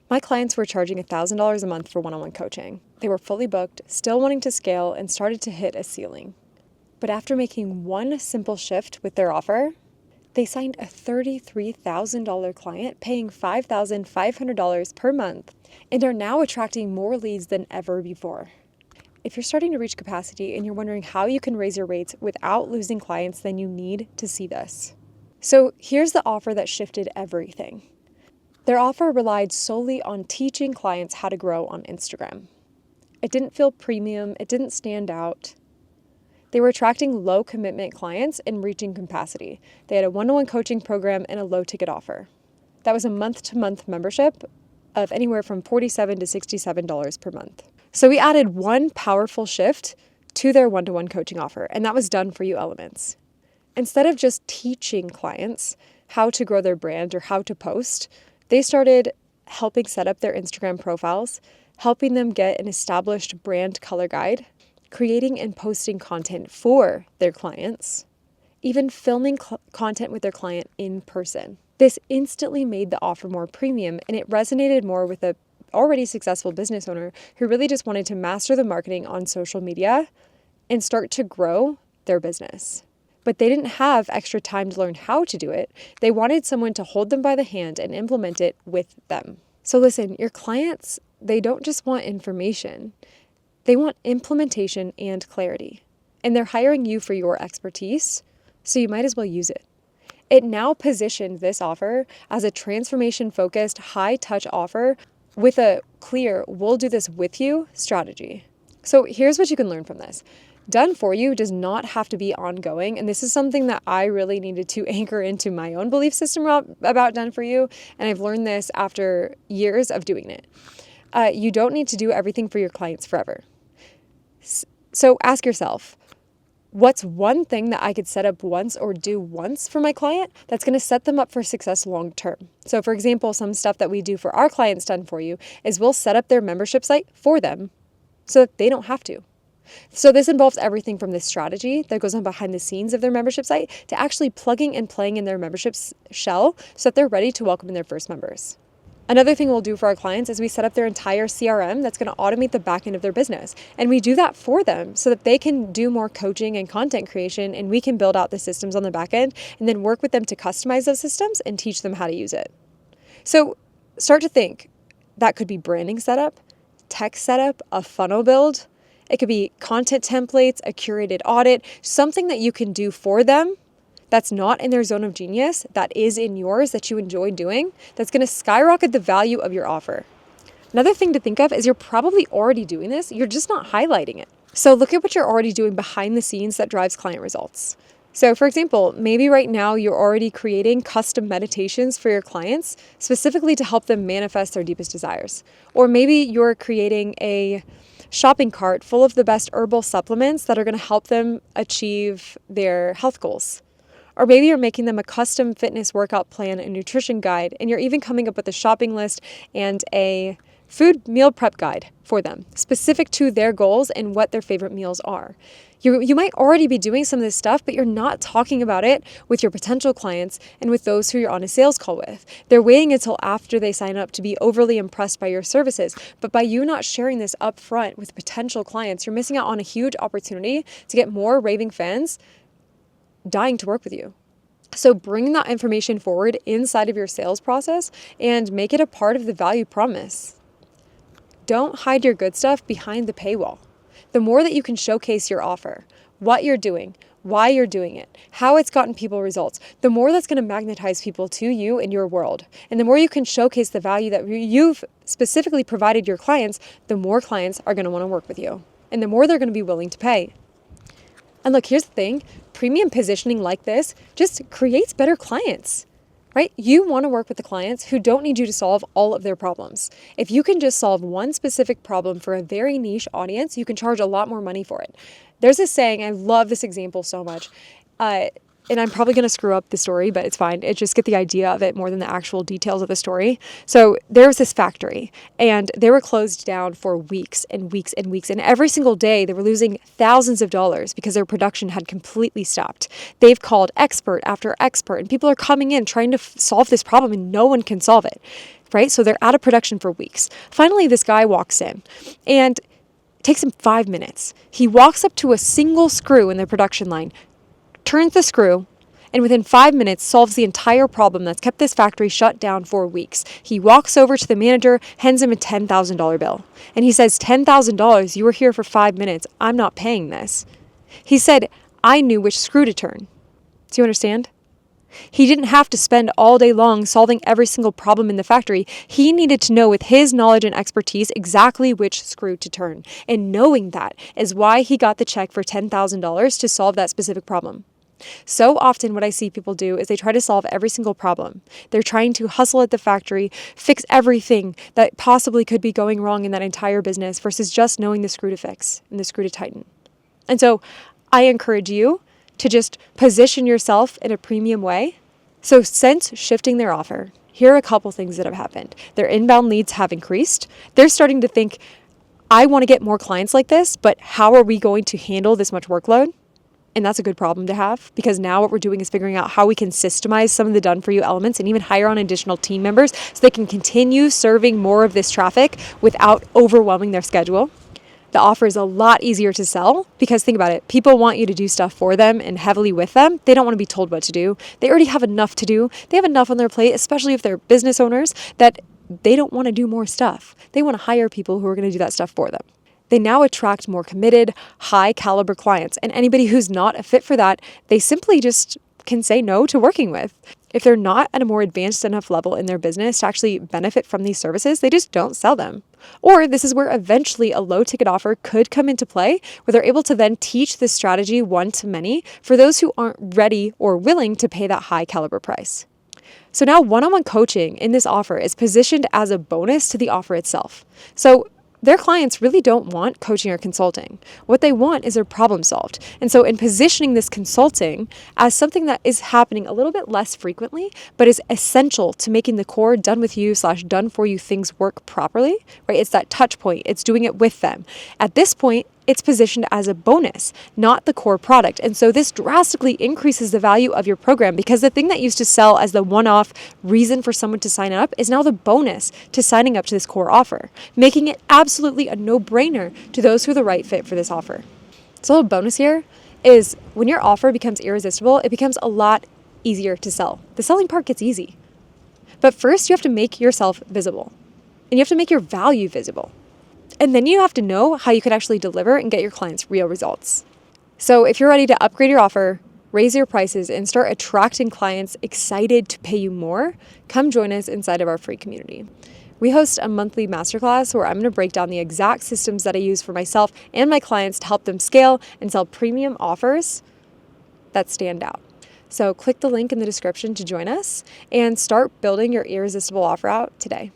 My clients were charging $1,000 a month for one-on-one coaching. They were fully booked, still wanting to scale, and started to hit a ceiling. But after making one simple shift with their offer, they signed a $33,000 client paying $5,500 per month and are now attracting more leads than ever before. If you're starting to reach capacity and you're wondering how you can raise your rates without losing clients, then you need to see this. So here's the offer that shifted everything. Their offer relied solely on teaching clients how to grow on Instagram. It didn't feel premium, it didn't stand out. They were attracting low commitment clients and reaching capacity. They had a one-on-one coaching program and a low ticket offer. That was a month-to-month membership of anywhere from $47 to $67 per month. So we added one powerful shift to their one-to-one coaching offer, and that was Done For You Elements. Instead of just teaching clients how to grow their brand or how to post, they started helping set up their Instagram profiles, helping them get an established brand color guide, creating and posting content for their clients, even filming content with their client in person. This instantly made the offer more premium, and it resonated more with a already successful business owner who really just wanted to master the marketing on social media and start to grow their business. But they didn't have extra time to learn how to do it. They wanted someone to hold them by the hand and implement it with them. So listen, your clients, they don't just want information. They want implementation and clarity. And they're hiring you for your expertise, so you might as well use it. It now positioned this offer as a transformation-focused, high-touch offer with a clear, we'll do this with you strategy. So here's what you can learn from this. Done For You does not have to be ongoing. And this is something that I really needed to anchor into my own belief system about Done For You. And I've learned this after years of doing it. You don't need to do everything for your clients forever. So ask yourself, what's one thing that I could set up once or do once for my client that's going to set them up for success long term? So for example, some stuff that we do for our clients Done For You is we'll set up their membership site for them so that they don't have to. So this involves everything from the strategy that goes on behind the scenes of their membership site to actually plugging and playing in their membership shell so that they're ready to welcome in their first members. Another thing we'll do for our clients is we set up their entire CRM that's going to automate the back end of their business. And we do that for them so that they can do more coaching and content creation, and we can build out the systems on the back end and then work with them to customize those systems and teach them how to use it. So start to think. That could be branding setup, tech setup, a funnel build. It could be content templates, a curated audit, something that you can do for them that's not in their zone of genius, that is in yours, that you enjoy doing, that's going to skyrocket the value of your offer. Another thing to think of is you're probably already doing this, you're just not highlighting it. So look at what you're already doing behind the scenes that drives client results. So for example, maybe right now you're already creating custom meditations for your clients, specifically to help them manifest their deepest desires. Or maybe you're creating a shopping cart full of the best herbal supplements that are going to help them achieve their health goals. Or maybe you're making them a custom fitness workout plan and nutrition guide, and you're even coming up with a shopping list and a food meal prep guide for them, specific to their goals and what their favorite meals are. You might already be doing some of this stuff, but you're not talking about it with your potential clients and with those who you're on a sales call with. They're waiting until after they sign up to be overly impressed by your services. But by you not sharing this up front with potential clients, you're missing out on a huge opportunity to get more raving fans dying to work with you. So bring that information forward inside of your sales process and make it a part of the value promise. Don't hide your good stuff behind the paywall. The more that you can showcase your offer, what you're doing, why you're doing it, how it's gotten people results, the more that's going to magnetize people to you in your world. And the more you can showcase the value that you've specifically provided your clients, the more clients are going to want to work with you. And the more they're going to be willing to pay. And look, here's the thing. Premium positioning like this just creates better clients. Right? You want to work with the clients who don't need you to solve all of their problems. If you can just solve one specific problem for a very niche audience, you can charge a lot more money for it. There's this saying, I love this example so much, and I'm probably going to screw up the story, but it's fine. It just get the idea of it more than the actual details of the story. So there was this factory, and they were closed down for weeks and weeks and weeks. And every single day, they were losing thousands of dollars because their production had completely stopped. They've called expert after expert, and people are coming in trying to solve this problem, and no one can solve it. right? So they're out of production for weeks. Finally, this guy walks in and it takes him 5 minutes. He walks up to a single screw in the production line, turns the screw, and within 5 minutes solves the entire problem that's kept this factory shut down for weeks. He walks over to the manager, hands him a $10,000 bill. And he says, $10,000, you were here for 5 minutes. I'm not paying this. He said, I knew which screw to turn. Do you understand? He didn't have to spend all day long solving every single problem in the factory. He needed to know with his knowledge and expertise exactly which screw to turn. And knowing that is why he got the check for $10,000 to solve that specific problem. So often what I see people do is they try to solve every single problem. They're trying to hustle at the factory, fix everything that possibly could be going wrong in that entire business versus just knowing the screw to fix and the screw to tighten. And so I encourage you to just position yourself in a premium way. So since shifting their offer, here are a couple things that have happened. Their inbound leads have increased. They're starting to think, I want to get more clients like this, but how are we going to handle this much workload? And that's a good problem to have, because now what we're doing is figuring out how we can systemize some of the done for you elements and even hire on additional team members so they can continue serving more of this traffic without overwhelming their schedule. The offer is a lot easier to sell because think about it. People want you to do stuff for them and heavily with them. They don't want to be told what to do. They already have enough to do. They have enough on their plate, especially if they're business owners, that they don't want to do more stuff. They want to hire people who are going to do that stuff for them. They now attract more committed, high caliber clients. And anybody who's not a fit for that, they simply just can say no to working with. If they're not at a more advanced enough level in their business to actually benefit from these services, they just don't sell them. Or this is where eventually a low ticket offer could come into play, where they're able to then teach this strategy one to many for those who aren't ready or willing to pay that high caliber price. So now one-on-one coaching in this offer is positioned as a bonus to the offer itself. So their clients really don't want coaching or consulting. What they want is their problem solved. And so in positioning this consulting as something that is happening a little bit less frequently, but is essential to making the core done with you / done for you things work properly, right? It's that touch point. It's doing it with them. At this point, it's positioned as a bonus, not the core product. And so this drastically increases the value of your program, because the thing that used to sell as the one-off reason for someone to sign up is now the bonus to signing up to this core offer, making it absolutely a no-brainer to those who are the right fit for this offer. So a little bonus here is when your offer becomes irresistible, it becomes a lot easier to sell. The selling part gets easy. But first, you have to make yourself visible, and you have to make your value visible. And then you have to know how you can actually deliver and get your clients real results. So if you're ready to upgrade your offer, raise your prices, and start attracting clients excited to pay you more, come join us inside of our free community. We host a monthly masterclass where I'm going to break down the exact systems that I use for myself and my clients to help them scale and sell premium offers that stand out. So click the link in the description to join us and start building your irresistible offer out today.